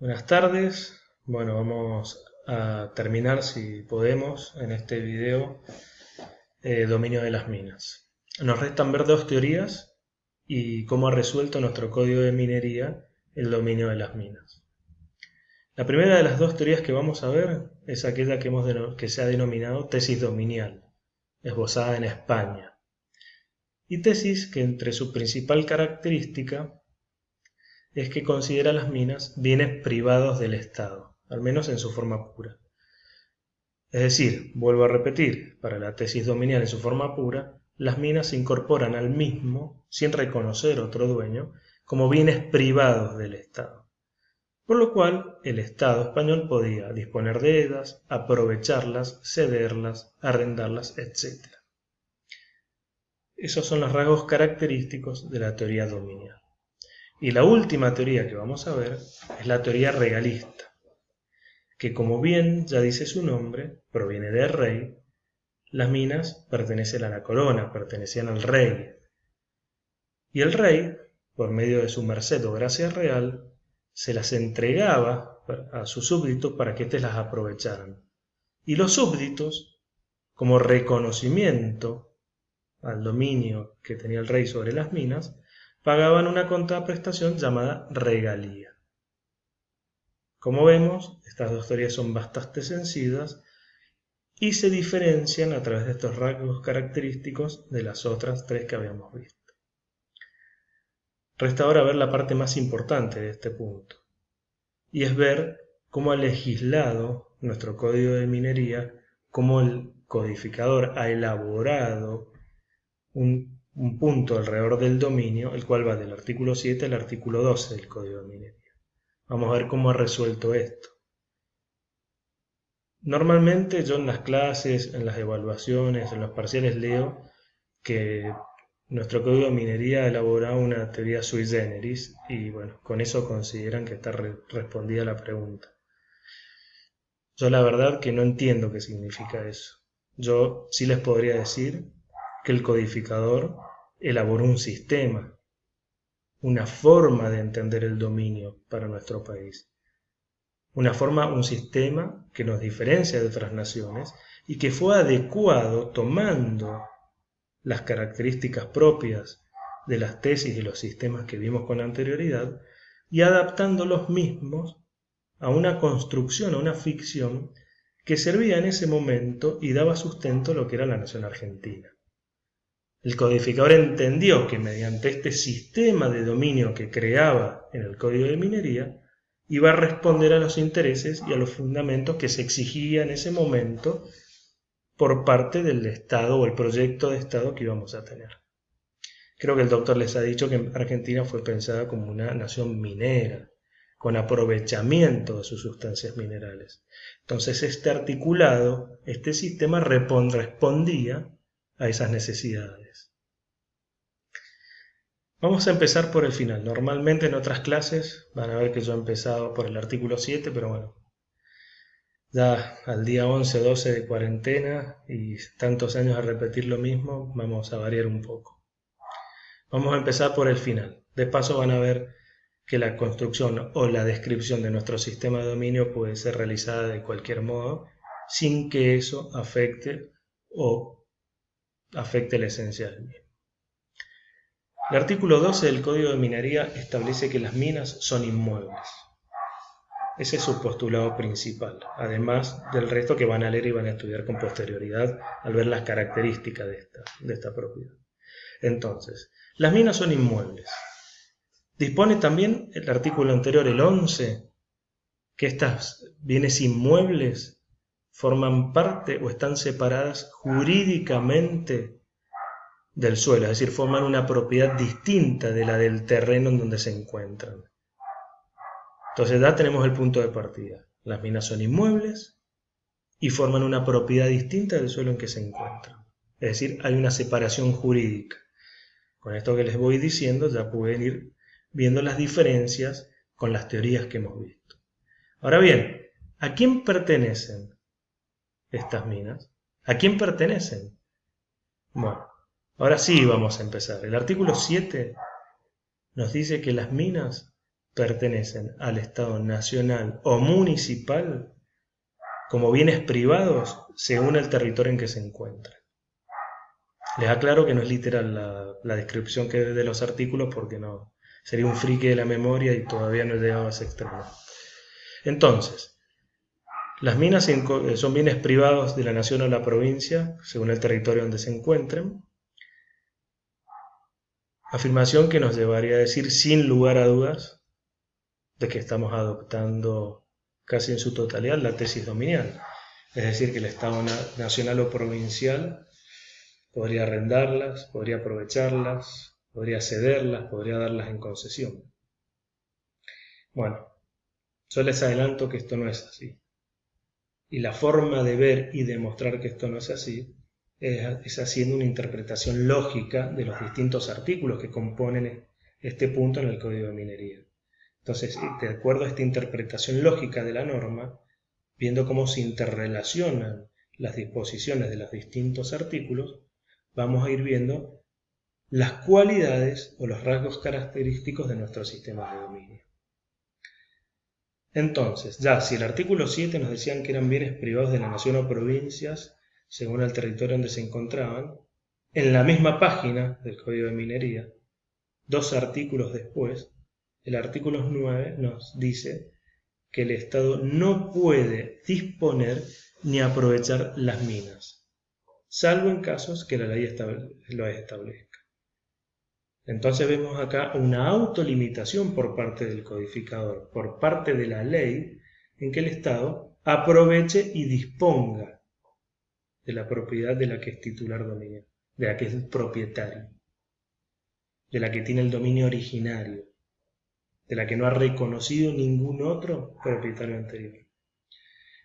Buenas tardes. Bueno, vamos a terminar, si podemos, en este video, dominio de las minas. Nos restan ver dos teorías y cómo ha resuelto nuestro código de minería el dominio de las minas. La primera de las dos teorías que vamos a ver es aquella que se ha denominado tesis dominial, esbozada en España. Y tesis que entre su principal característica es que considera las minas bienes privados del Estado, al menos en su forma pura. Es decir, vuelvo a repetir, para la tesis dominial en su forma pura, las minas se incorporan al mismo, sin reconocer otro dueño, como bienes privados del Estado. Por lo cual, el Estado español podía disponer de ellas, aprovecharlas, cederlas, arrendarlas, etc. Esos son los rasgos característicos de la teoría dominial. Y la última teoría que vamos a ver es la teoría regalista, que como bien ya dice su nombre, proviene de rey. Las minas pertenecen a la corona, pertenecían al rey. Y el rey, por medio de su merced o gracia real, se las entregaba a sus súbditos para que éstes las aprovecharan. Y los súbditos, como reconocimiento al dominio que tenía el rey sobre las minas, pagaban una contraprestación llamada regalía. Como vemos, estas dos teorías son bastante sencillas y se diferencian a través de estos rasgos característicos de las otras tres que habíamos visto. Resta ahora ver la parte más importante de este punto, y es ver cómo ha legislado nuestro código de minería, cómo el codificador ha elaborado un punto alrededor del dominio, el cual va del artículo 7 al artículo 12 del código de minería. Vamos a ver cómo ha resuelto esto. Normalmente yo en las clases, en las evaluaciones, en los parciales leo que nuestro código de minería ha elaborado una teoría sui generis y bueno, con eso consideran que está respondida la pregunta. Yo la verdad que no entiendo qué significa eso. Yo sí les podría decir que el codificador elaboró un sistema, una forma de entender el dominio para nuestro país. Un sistema que nos diferencia de otras naciones y que fue adecuado tomando las características propias de las tesis y los sistemas que vimos con anterioridad y adaptando los mismos a una construcción, a una ficción que servía en ese momento y daba sustento a lo que era la nación argentina. El codificador entendió que mediante este sistema de dominio que creaba en el código de minería, iba a responder a los intereses y a los fundamentos que se exigía en ese momento por parte del Estado o el proyecto de Estado que íbamos a tener. Creo que el doctor les ha dicho que Argentina fue pensada como una nación minera, con aprovechamiento de sus sustancias minerales. Entonces este articulado, este sistema respondía a esas necesidades. Vamos a empezar por el final. Normalmente en otras clases van a ver que yo he empezado por el artículo 7, pero bueno, ya al día 11 o 12 de cuarentena y tantos años a repetir lo mismo, vamos a variar un poco. Vamos a empezar por el final. De paso van a ver que la construcción o la descripción de nuestro sistema de dominio puede ser realizada de cualquier modo sin que eso afecte la esencia del mismo. El artículo 12 del Código de Minería establece que las minas son inmuebles. Ese es su postulado principal, además del resto que van a leer y van a estudiar con posterioridad al ver las características de esta propiedad. Entonces, las minas son inmuebles. Dispone también el artículo anterior, el 11, que estas bienes inmuebles forman parte o están separadas jurídicamente del suelo, es decir, forman una propiedad distinta de la del terreno en donde se encuentran. Entonces ya tenemos el punto de partida. Las minas son inmuebles y forman una propiedad distinta del suelo en que se encuentran. Es decir, hay una separación jurídica. Con esto que les voy diciendo ya pueden ir viendo las diferencias con las teorías que hemos visto. Ahora bien, ¿a quién pertenecen estas minas? ¿A quién pertenecen? Bueno, ahora sí vamos a empezar. El artículo 7 nos dice que las minas pertenecen al Estado nacional o municipal como bienes privados según el territorio en que se encuentran. Les aclaro que no es literal la descripción que de los artículos porque no sería un friki de la memoria y todavía no he llegado a ese extremo. Entonces, las minas son bienes privados de la nación o la provincia según el territorio donde se encuentren. Afirmación que nos llevaría a decir sin lugar a dudas de que estamos adoptando casi en su totalidad la tesis dominial. Es decir, que el Estado nacional o provincial podría arrendarlas, podría aprovecharlas, podría cederlas, podría darlas en concesión. Bueno, yo les adelanto que esto no es así. Y la forma de ver y demostrar que esto no es así es haciendo una interpretación lógica de los distintos artículos que componen este punto en el Código de Minería. Entonces, de acuerdo a esta interpretación lógica de la norma, viendo cómo se interrelacionan las disposiciones de los distintos artículos, vamos a ir viendo las cualidades o los rasgos característicos de nuestro sistema de dominio. Entonces, ya si el artículo 7 nos decían que eran bienes privados de la nación o provincias, según el territorio donde se encontraban, en la misma página del Código de Minería, 2 artículos después, el artículo 9 nos dice que el Estado no puede disponer ni aprovechar las minas, salvo en casos que la ley lo establezca. Entonces vemos acá una autolimitación por parte del codificador, por parte de la ley, en que el Estado aproveche y disponga de la propiedad de la que es titular dominio, de la que es propietario, de la que tiene el dominio originario, de la que no ha reconocido ningún otro propietario anterior.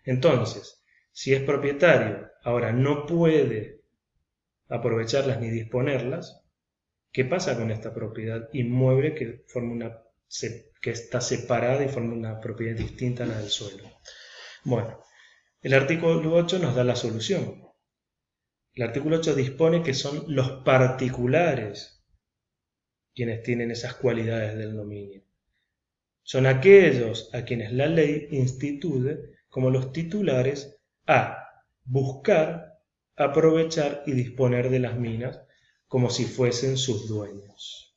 Entonces, si es propietario, ahora no puede aprovecharlas ni disponerlas, ¿qué pasa con esta propiedad inmueble que está separada y forma una propiedad distinta a la del suelo? Bueno, el artículo 8 nos da la solución. El artículo 8 dispone que son los particulares quienes tienen esas cualidades del dominio. Son aquellos a quienes la ley instituye como los titulares a buscar, aprovechar y disponer de las minas como si fuesen sus dueños.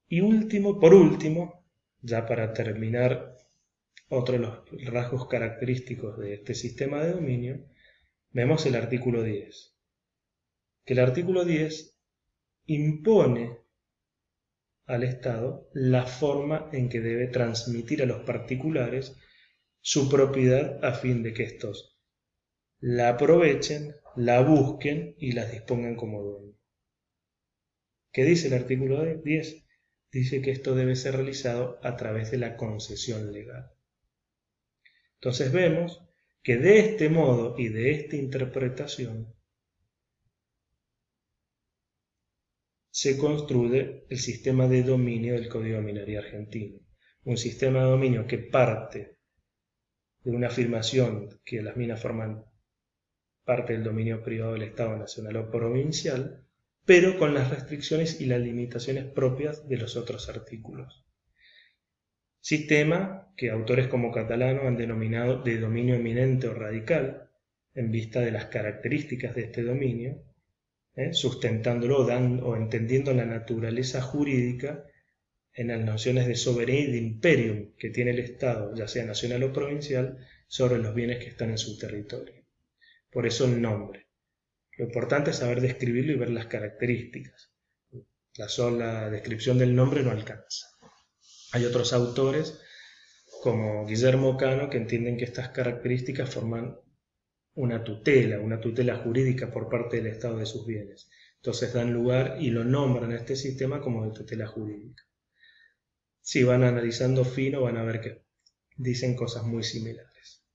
Y por último, ya para terminar, otro de los rasgos característicos de este sistema de dominio, vemos el artículo 10. Que el artículo 10 impone al Estado la forma en que debe transmitir a los particulares su propiedad a fin de que estos la aprovechen, la busquen y las dispongan como dueño. ¿Qué dice el artículo 10? Dice que esto debe ser realizado a través de la concesión legal. Entonces vemos que de este modo y de esta interpretación se construye el sistema de dominio del Código de Minería argentino. Un sistema de dominio que parte de una afirmación que las minas forman parte del dominio privado del Estado nacional o provincial, pero con las restricciones y las limitaciones propias de los otros artículos. Sistema que autores como Catalano han denominado de dominio eminente o radical, en vista de las características de este dominio, sustentándolo o entendiendo la naturaleza jurídica en las nociones de soberanía y de imperium que tiene el Estado, ya sea nacional o provincial, sobre los bienes que están en su territorio. Por eso el nombre. Lo importante es saber describirlo y ver las características. La sola descripción del nombre no alcanza. Hay otros autores, como Guillermo Cano, que entienden que estas características forman una tutela jurídica por parte del Estado de sus bienes. Entonces dan lugar y lo nombran a este sistema como de tutela jurídica. Si van analizando fino, van a ver que dicen cosas muy similares.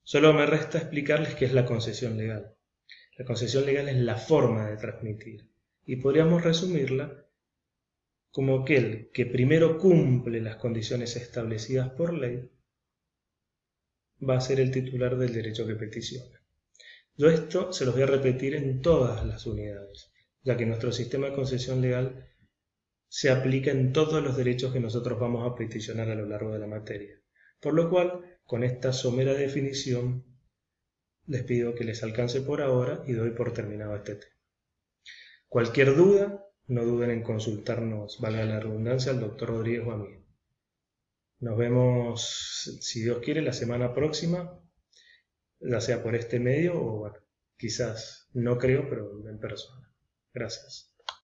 Solo me resta explicarles qué es la concesión legal. La concesión legal es la forma de transmitir, y podríamos resumirla como aquel que primero cumple las condiciones establecidas por ley va a ser el titular del derecho que peticiona. Yo esto se los voy a repetir en todas las unidades, ya que nuestro sistema de concesión legal se aplica en todos los derechos que nosotros vamos a peticionar a lo largo de la materia. Por lo cual, con esta somera definición, les pido que les alcance por ahora y doy por terminado este tema. Cualquier duda, no duden en consultarnos, valga la redundancia, al doctor Rodríguez o a mí. Nos vemos, si Dios quiere, la semana próxima, ya sea por este medio o, bueno, quizás, no creo, pero en persona. Gracias.